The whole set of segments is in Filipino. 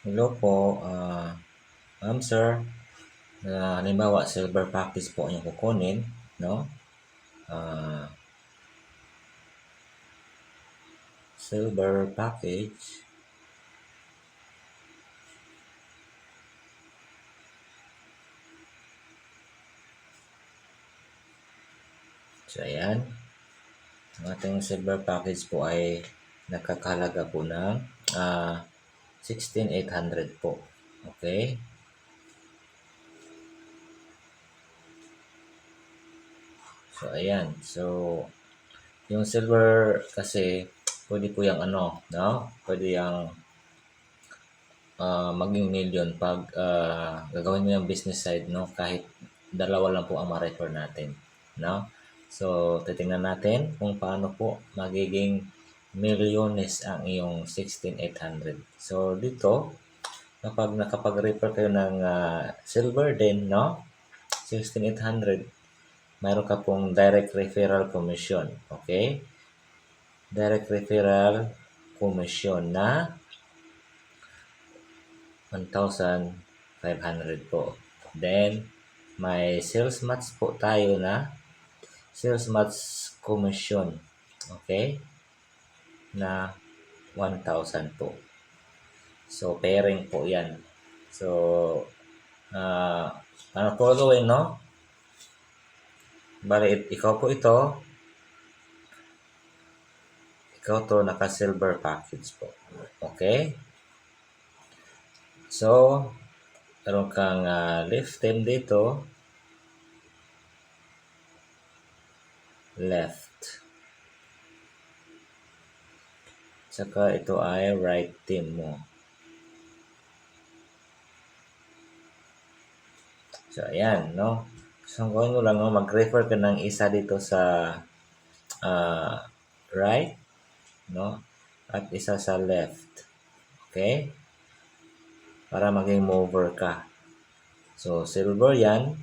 Hello po, ma'am sir, halimbawa silver package po ang kukunin, no? Ah, silver package. So ayan, ang ating silver package po ay nakakahalaga po ng 16,800 po. Okay? So ayan, so yung silver kasi pwede po yung no? Pwede yung maging million pag gagawin mo yung business side, no? Kahit dalawa lang po ang ma-refer natin, no? So, titingnan natin kung paano po magiging milyones ang iyong 16,800. So, dito, kapag nakapag-refer kayo ng silver din, no? 16,800, mayroon ka pong direct referral commission, okay? Direct referral commission na 1,500 po. Then, may sales match po tayo na sales match commission. Okay? Na 1,000 po. So, pairing po yan. So, ano po gawin, no? Bali, ikaw po ito. Ikaw to naka-silver package po. Okay? So, meron kang left time dito. Left. Saka ito ay right team mo. So, ayan, no? So, ang gawin mo lang, no? Mag-refer ka ng isa dito sa right, no? At isa sa left. Okay? Para maging mover ka. So, silver yan.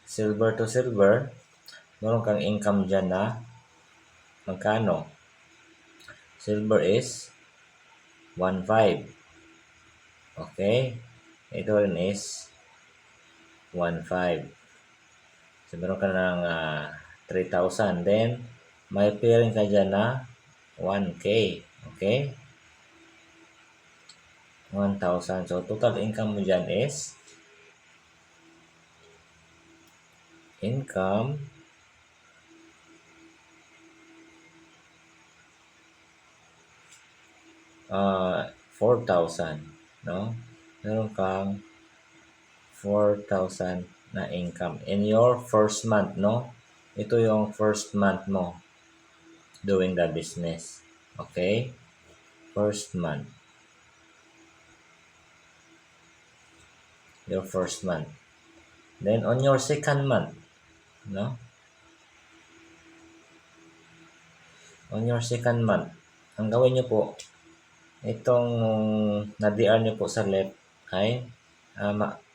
Silver to silver. Meron kang income dyan na magkano? Silver is 1,500. Okay? Ito rin is 1,500. So, meron ka ng 3,000. Then, may pairing ka dyan na 1K. Okay? 1,000. So, total income mo dyan is income 4,000. No? Meron kang 4,000 na income in your first month, no? Ito yung first month mo doing the business. Okay? First month. Your first month. Then, on your second month, no? On your second month, ang gawin nyo po, itong na-DR nyo po sa left ay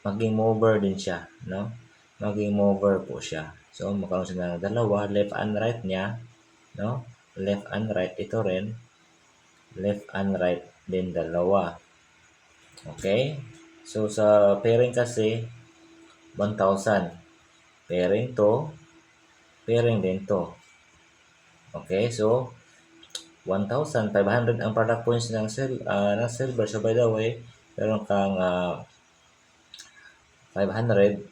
maging mover din siya, no? Maging mover po siya. So, magkaroon siya ng dalawa, left and right niya, no? Left and right, ito rin. Left and right din dalawa. Okay? So, sa pairing kasi, 1,000. Pairing to, pairing din to. Okay? So, 1,500 ang product points ng silver. So, by the way, meron kang 500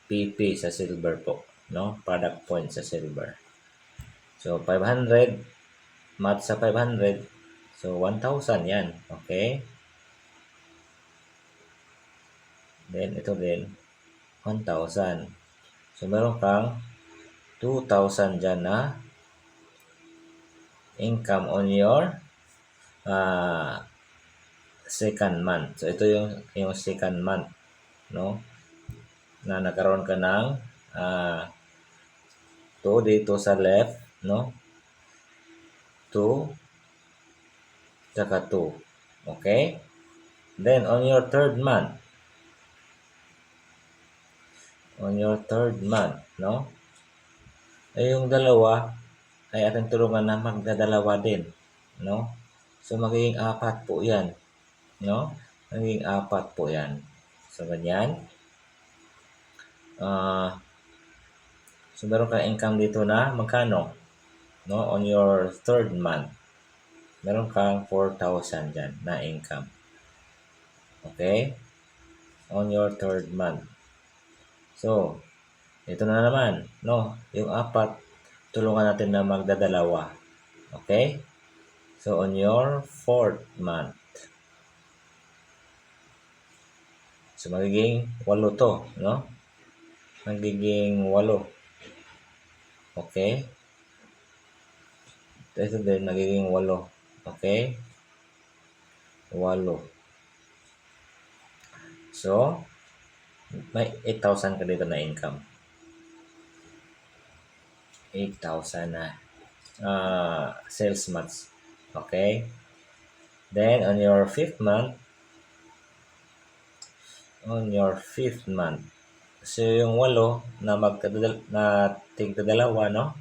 PP sa silver po, no? Product points sa silver. So, 500 match sa 500. So, 1,000 yan. Okay? Then, ito din, 1,000. So, meron kang 2,000 dyan na income on your second month. So, ito yung second month, no? Na nagkaroon ka ng 2 dito sa left, no? 2 saka 2. Okay? Then, on your third month, no? Ay yung dalawa ay ating tulungan na magdadalawa din, no? So, magiging 4 po yan, no? Naging 4 po yan. So, ganyan. So, meron kang income dito na magkano? No? On your third month, meron kang 4,000 dyan na income. Okay? On your third month. So, ito na naman. No? Yung 4, tulungan natin na magdadalawa. Okay? So, on your fourth month. So, magiging 8 to, no? Magiging 8. Okay? Ito din, magiging 8. Okay? 8. So, may 8,000 ka dito na income. 8,000 na sales months. Okay? Then, on your fifth month, so yung 8 na tigdadalawa, no?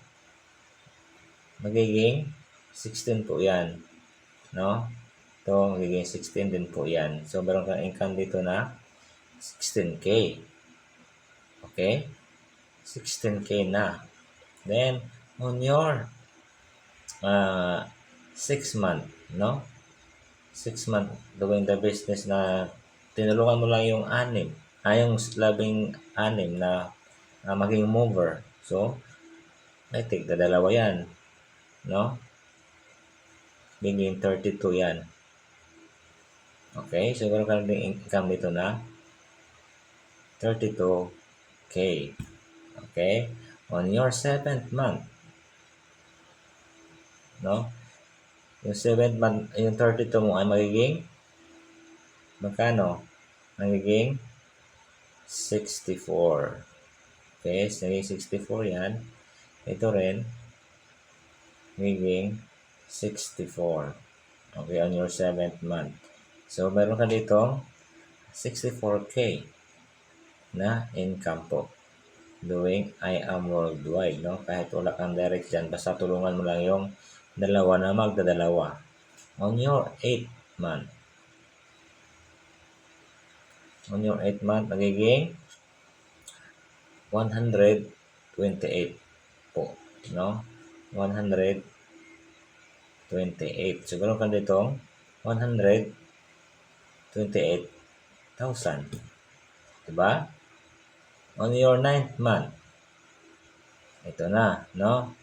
Magiging 16 po yan. No? Ito, magiging 16 din po yan. So, meron kang income dito na 16K. Okay? 16K na. Then, on your 6 month, no? 6 month doing the business na tinulungan mo lang yung 6, yung 16 na maging mover. So, may tigdadalawa yan, no? Magiging 32 yan. Okay? So, meron ka rin income dito na 32K. Okay? On your 7th month, no? Yung 7th month, yung 32 mo ay magiging magkano? Magiging 64. Okay? So, naging 64 yan. Ito rin, magiging 64. Okay? On your 7th month. So, meron ka dito 64K na income po. Doing I am worldwide, no? Kahit wala kang direct dyan, basta tulungan mo lang yung dalawa na magdadalawa. On your 8th month. On your 8th month, magiging 128 po, no? 128. Siguro ka dito 128,000. Diba? On your 9th month, ito na, no?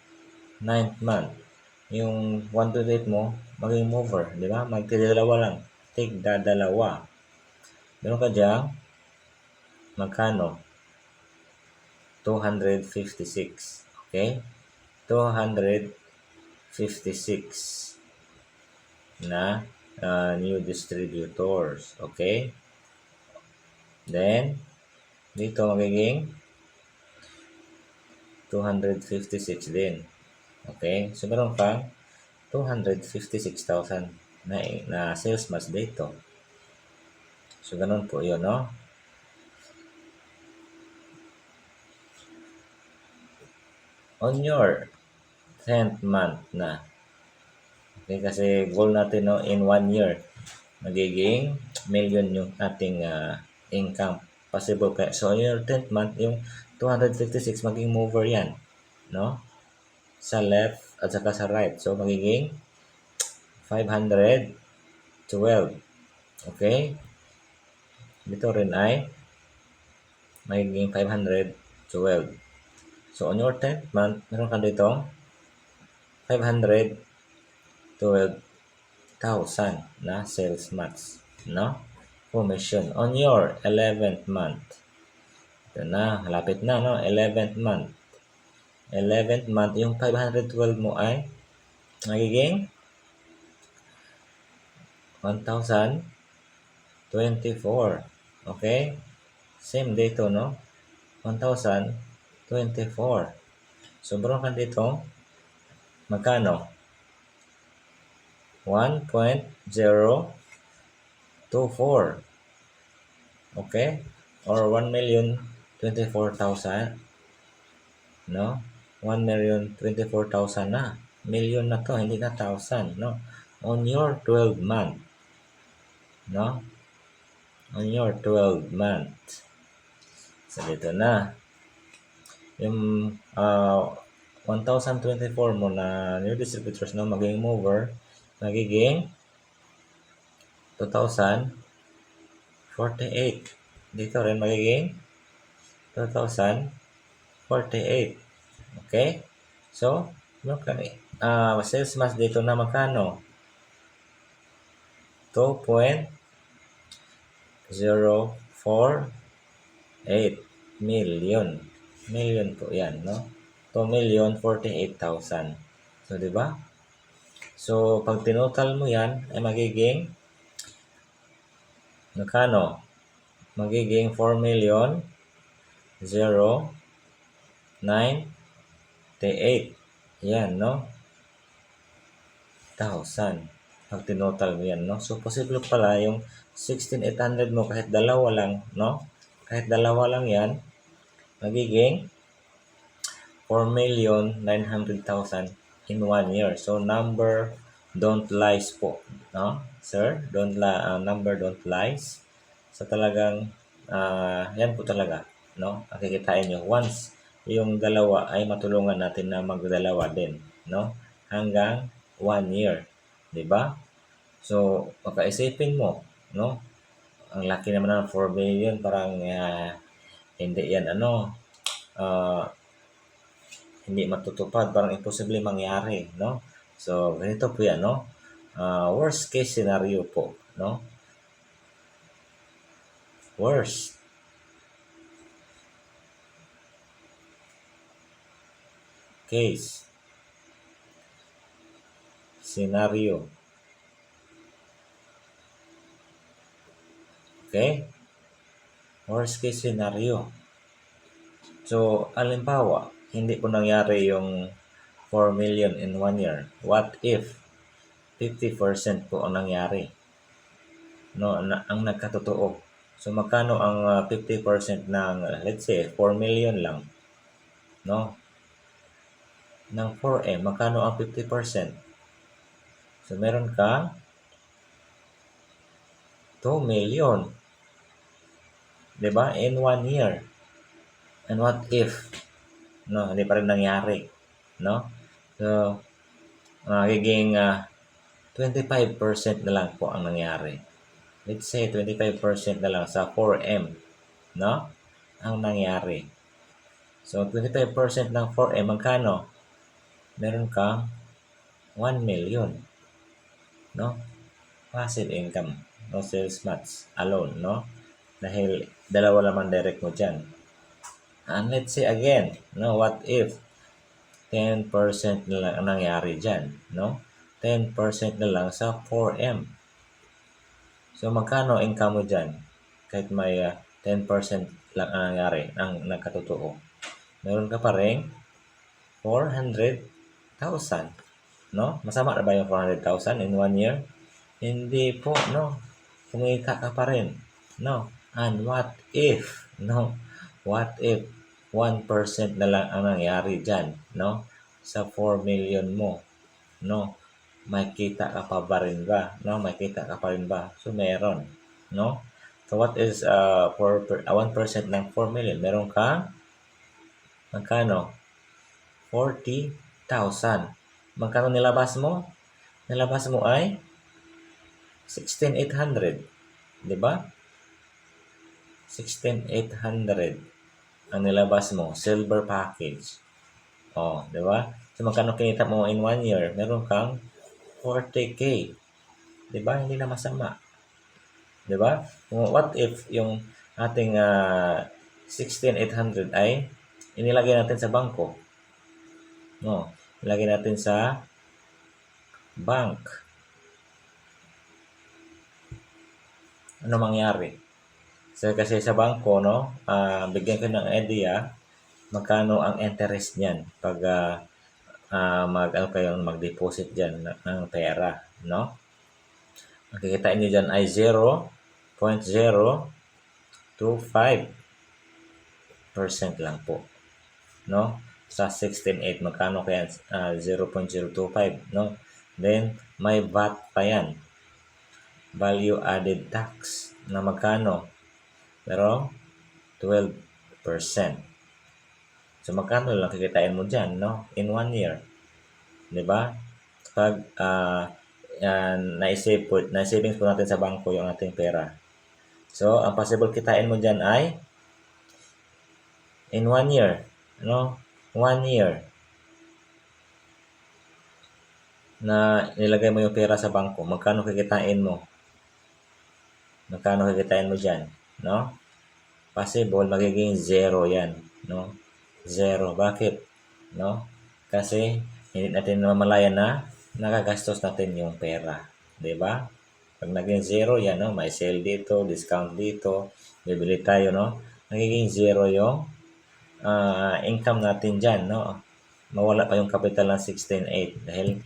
9th month, yung 128 mo, maging mover, di ba? Magdadalawa lang. Tigdadalawa. Meron ka dyan, magkano? 256. Okay? 256 na new distributors. Okay? Then, dito magiging 256 din. Okay? So, meron kang 256,000 na sales months dito. So, ganun po yun, no? On your 10th month na. Okay, kasi goal natin, no, in 1 year, magiging million yung ating income. Possible kaya. So, on your 10th month, yung 256, maging mover yan. No? Sa left at saka sa right. So, magiging 512. Okay? Dito rin ay magiging 512. So, on your 10th month, meron ka dito 512,000 na sales months. No? Commission. On your 11th month. Ito na, halapit na, no? 11th month. 11th month, yung 512 mo ay magiging 1,024. Okay? Same dito, no? 1,024. So, meron ka dito, magkano? 1.024. Okay? Or 1,024,000. No? 1,024,000 na. Million na to, hindi na thousand, no? On your 12 month. No? on your 12 month. So, dito na. Yung 1024 mo na new distributors no, magiging mover, magiging 2048. Dito rin magiging 2048. Okay? So, sales mass dito na magkano? 2.048 million. Million po yan, no? 2,048,000. So, di ba? So, pag tinotal mo yan, ay magiging magkano? Magiging 4,098. Yan, no? 1,000. Pag tinotal mo yan, no? So, posible pala yung 16,800 mo kahit dalawa lang, no? Kahit dalawa lang yan, magiging 4,900,000 in 1 year. So, number don't lies po, no? Sir, number don't lies. So, talagang, yan po talaga, no? Makikitain nyo. Once yung dalawa ay matulungan natin na magdalawa din, no? Hanggang 1 year, di ba? So, makaisipin mo, no? Ang laki naman ng 4 million, parang hindi yan, hindi matutupad, parang imposible mangyari, no? So, ganito po yan, no? Worst case scenario po, no? Worst case scenario. Okay? Worst case scenario. So, halimbawa, hindi po nangyari yung 4 million in 1 year. What if 50% po ang nangyari? No, ang nagkatotoo. So, magkano ang 50% ng, let's say, 4 million lang? No? Ng 4M, magkano ang 50%? So, meron ka 2 million. Diba? In 1 year. And what if? No, hindi pa rin nangyari. No? So, magiging 25% na lang po ang nangyari. Let's say 25% na lang sa 4M. No? Ang nangyari. So, 25% ng 4M, magkano? Meron kang 1 million. No? Passive income. No sales match alone. No? Dahil dalawa naman direct mo dyan. And let's say again, no, what if 10% na lang ang nangyari dyan, no? 10% na lang sa 4M. So, magkano income mo dyan? Kahit may 10% lang ang nangyari, ang nagkatotoo. Meron ka pa rin 400,000, no? Masama na ba yung 400,000 in 1 year? Hindi po, no? Kumita ka pa rin, no? And what if, no? What if 1% na lang ang nangyari dyan, no? Sa 4 million mo, no? May kita ka pa ba rin ba? No? May kita ka pa rin ba? So, meron, no? So, what is 1% ng 4 million? Meron ka, magkano? 40,000. Magkano nilabas mo? Nilabas mo ay 16,800. Diba? 16,800 ang nilabas mo, silver package. Oh, di ba? So, magkano kinita mo in 1 year? Meron kang 40K. Di ba? Hindi na masama. Di ba? What if yung ating 16,800 ay inilagay natin sa bangko? No, ilagay natin sa bank. Ano mangyari? So, kasi sa bangko, no, bigyan ko ng idea magkano ang interest niyan pag mag-deposit diyan ng pera, no? Makikita niyo diyan ay 0.025% lang po, no? Sa 16.8 magkano kaya 0.025, no? Then may VAT pa yan. value added tax na magkano? Pero 12%. So magkano lang kikitain mo diyan, no? In 1 year. 'Di ba? Pag na-savings po natin sa bangko yung ating pera. So, ang possible kitain mo diyan ay in 1 year, no? 1 year na nilagay mo yung pera sa bangko, magkano kikitain mo? Magkano kikitain mo diyan, no? Possible magiging 0 'yan, no? 0. Bakit? No? Kasi hindi natin namamalayan na nagagastos natin yung pera, 'di ba? Pag naging 0 'yan, no? May sale dito, discount dito, bibili tayo, no? Nagiging 0 yung income natin diyan, no? Mawala pa yung capital ng 16.8 dahil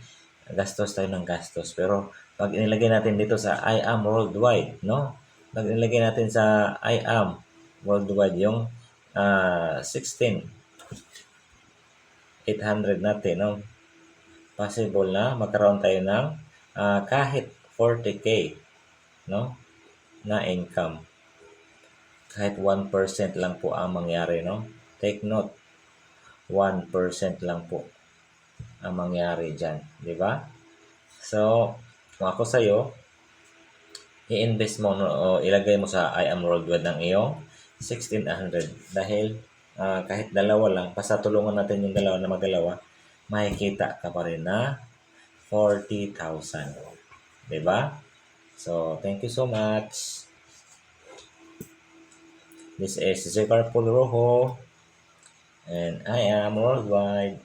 gastos tayo ng gastos. Pero pag inilagay natin dito sa I am worldwide, no? Pag inilagay natin sa I am worldwide yung 16,800 natin, no? Possible na magkaroon tayo ng kahit 40K, no? Na income. Kahit 1% lang po ang mangyari, no? Take note, 1% lang po ang mangyari dyan, di ba? So, kung ako sa'yo, i-invest mo o ilagay mo sa I am worldwide ng iyong 1600 dahil kahit dalawa lang, basta tulungan natin yung dalawa na magdalawa, makikita ka pa rin na 40,000. Diba? So, thank you so much. This is Zegar Pulroho and I am worldwide.